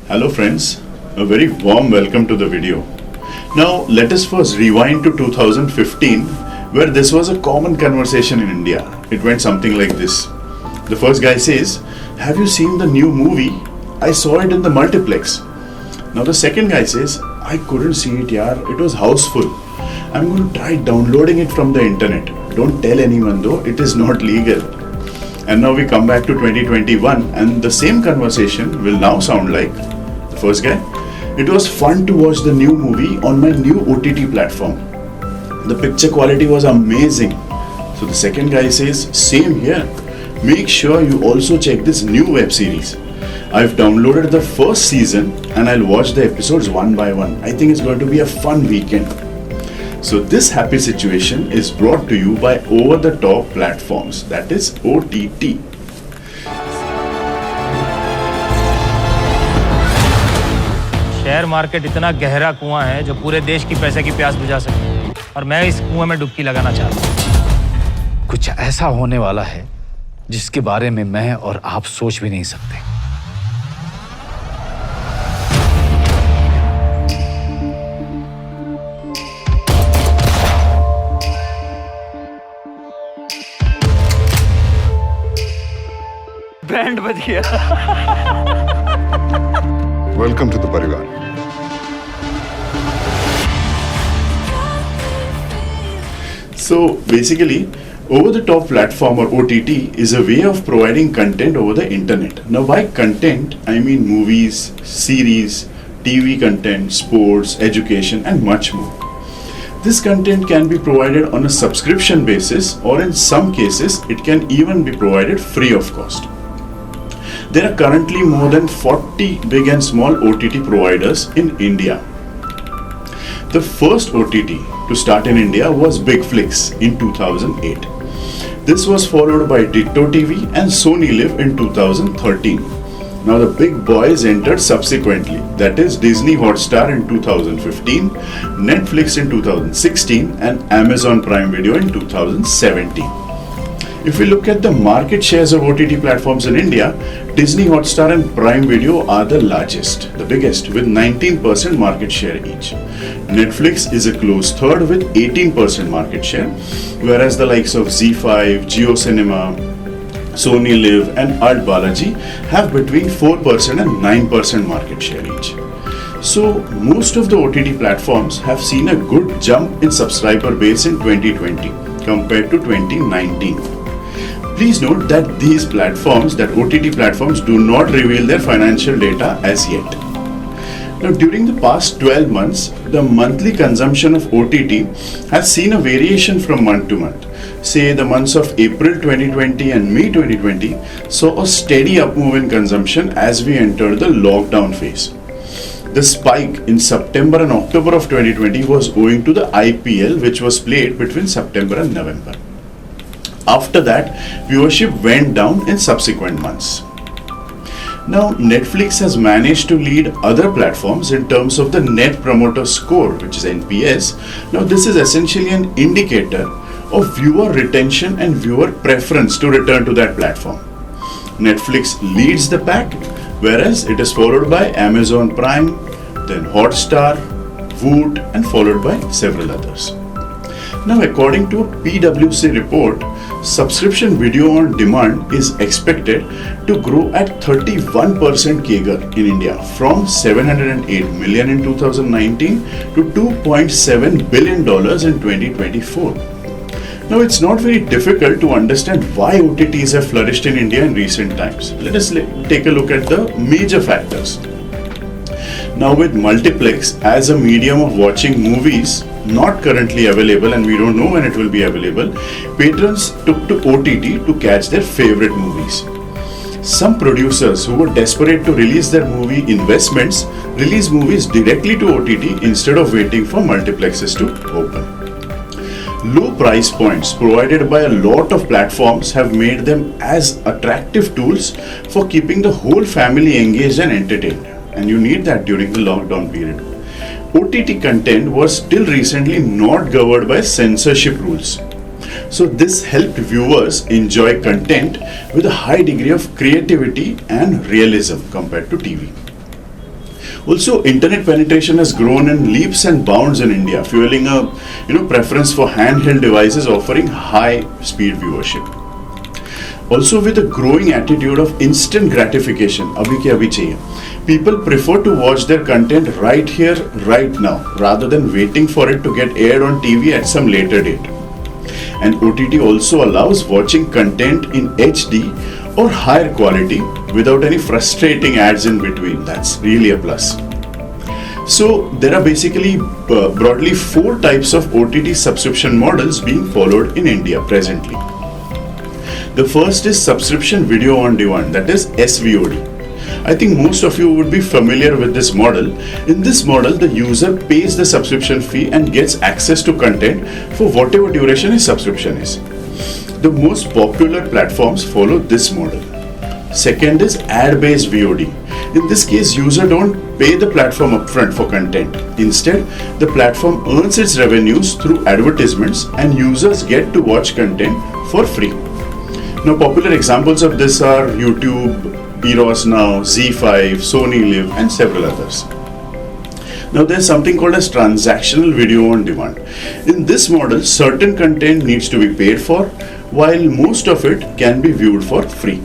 Hello friends, a very warm welcome to the video. Now let us first rewind to 2015 where this was a common conversation in India. It went something like this. The first guy says, "Have you seen the new movie? I saw it in the multiplex." Now the second guy says, "I couldn't see it yaar, it was houseful. I'm going to try downloading it from the internet. Don't tell anyone though, it is not legal." And now we come back to 2021 and the same conversation will now sound like the first guy. "It was fun to watch the new movie on my new OTT platform. The picture quality was amazing." So the second guy says, "Same here. Make sure you also check this new web series. I've downloaded the first season and I'll watch the episodes one by one. I think it's going to be a fun weekend." So this happy situation is brought to you by over-the-top platforms, that is OTT. Share market इतना गहरा कुआं है जो पूरे देश की पैसे की प्यास बुझा सके, और मैं इस कुएं में डुबकी लगाना चाहता हूं। कुछ ऐसा होने वाला है जिसके बारे में मैं और आप सोच भी नहीं सकते। बैंड बज गया। Welcome to the Parivar. So basically, over-the-top platform or OTT is a way of providing content over the internet. Now by content, I mean movies, series, TV content, sports, education and much more. This content can be provided on a subscription basis, or in some cases it can even be provided free of cost. There are currently more than 40 big and small OTT providers in India. The first OTT to start in India was Bigflix in 2008. This was followed by Ditto TV and Sony Live in 2013. Now the big boys entered subsequently, that is Disney Hotstar in 2015, Netflix in 2016 and Amazon Prime Video in 2017. If we look at the market shares of OTT platforms in India, Disney Hotstar and Prime Video are the largest, the biggest, with 19% market share each. Netflix is a close third with 18% market share, whereas the likes of ZEE5, JioCinema, Sony Live and Art Balaji have between 4% and 9% market share each. So most of the OTT platforms have seen a good jump in subscriber base in 2020 compared to 2019. Please note that these platforms, that OTT platforms, do not reveal their financial data as yet. Now, during the past 12 months, the monthly consumption of OTT has seen a variation from month to month. Say the months of April 2020 and May 2020 saw a steady up move in consumption as we entered the lockdown phase. The spike in September and October of 2020 was owing to the IPL, which was played between September and November. After that, viewership went down in subsequent months. Now, Netflix has managed to lead other platforms in terms of the Net Promoter Score, which is NPS. Now, this is essentially an indicator of viewer retention and viewer preference to return to that platform. Netflix leads the pack, whereas it is followed by Amazon Prime, then Hotstar, Voot, and followed by several others. Now, according to a PwC report, subscription video on demand is expected to grow at 31% CAGR in India from 708 million in 2019 to $2.7 billion in 2024. Now, it's not very difficult to understand why OTTs have flourished in India in recent times. Let us take a look at the major factors. Now, with multiplex as a medium of watching movies not currently available, and we don't know when it will be available, patrons took to OTT to catch their favorite movies. Some producers who were desperate to release their movie investments release movies directly to OTT instead of waiting for multiplexes to open. Low price points provided by a lot of platforms have made them as attractive tools for keeping the whole family engaged and entertained. And you need that during the lockdown period. OTT content was till recently not governed by censorship rules. So this helped viewers enjoy content with a high degree of creativity and realism compared to TV. Also, internet penetration has grown in leaps and bounds in India, fueling a preference for handheld devices offering high-speed viewership. Also, with a growing attitude of instant gratification, abhi ke abhi chahiye, people prefer to watch their content right here, right now, rather than waiting for it to get aired on TV at some later date. And OTT also allows watching content in HD or higher quality without any frustrating ads in between. That's really a plus. So there are basically broadly 4 types of OTT subscription models being followed in India presently. The first is subscription video on demand, that is SVOD. I think most of you would be familiar with this model. In this model, the user pays the subscription fee and gets access to content for whatever duration his subscription is. The most popular platforms follow this model. Second is ad-based VOD. In this case, user don't pay the platform upfront for content. Instead, the platform earns its revenues through advertisements and users get to watch content for free. Now, popular examples of this are YouTube, Eros Now, ZEE5, Sony Live, and several others. Now, there's something called as transactional video on demand. In this model, certain content needs to be paid for, while most of it can be viewed for free.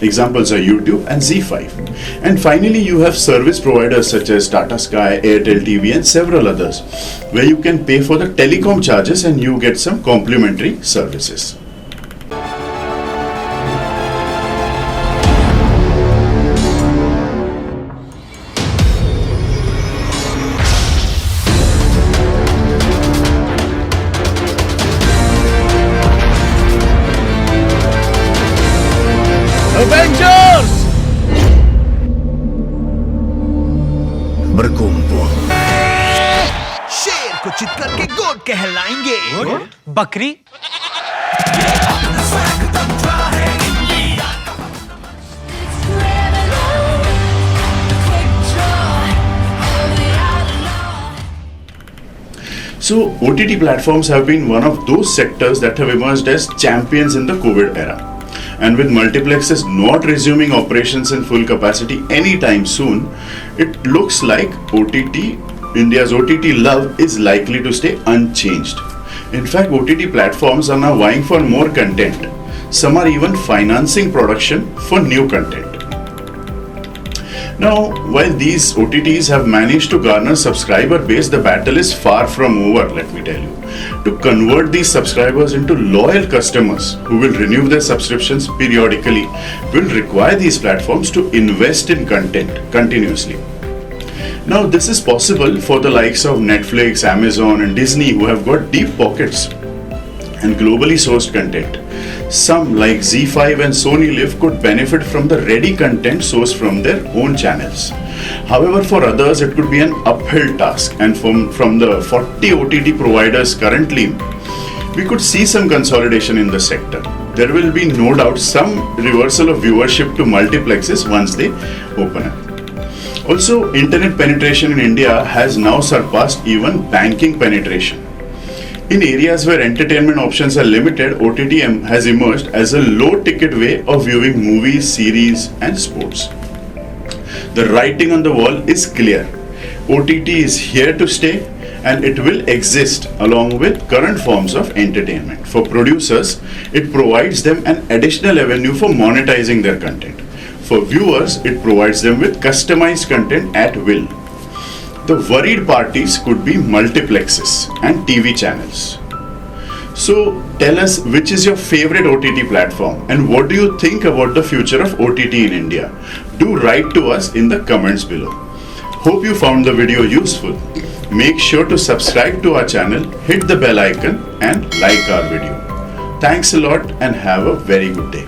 Examples are YouTube and ZEE5. And finally, you have service providers such as Tata Sky, Airtel TV, and several others, where you can pay for the telecom charges and you get some complimentary services. Avengers! berkumpul. शेर को चित करके गोट कहलाएंगे. बकरी? So, OTT platforms have been one of those sectors that have emerged as champions in the COVID era. And with multiplexes not resuming operations in full capacity anytime soon, it looks like India's OTT love is likely to stay unchanged. In fact, OTT platforms are now vying for more content. Some are even financing production for new content. Now, while these OTTs have managed to garner subscriber base, the battle is far from over, let me tell you. To convert these subscribers into loyal customers who will renew their subscriptions periodically will require these platforms to invest in content continuously. Now, this is possible for the likes of Netflix, Amazon, and Disney, who have got deep pockets and globally sourced content. Some like ZEE5 and Sony Live could benefit from the ready content sourced from their own channels. However, for others it could be an uphill task, and from the 40 OTT providers currently, we could see some consolidation in the sector. There will be no doubt some reversal of viewership to multiplexes once they open up. Also, internet penetration in India has now surpassed even banking penetration. In areas where entertainment options are limited, OTT has emerged as a low-ticket way of viewing movies, series, and sports. The writing on the wall is clear. OTT is here to stay, and it will exist along with current forms of entertainment. For producers, it provides them an additional avenue for monetizing their content. For viewers, it provides them with customized content at will. The worried parties could be multiplexes and TV channels. So tell us, which is your favorite OTT platform and what do you think about the future of OTT in India? Do write to us in the comments below. Hope you found the video useful. Make sure to subscribe to our channel, hit the bell icon and like our video. Thanks a lot and have a very good day.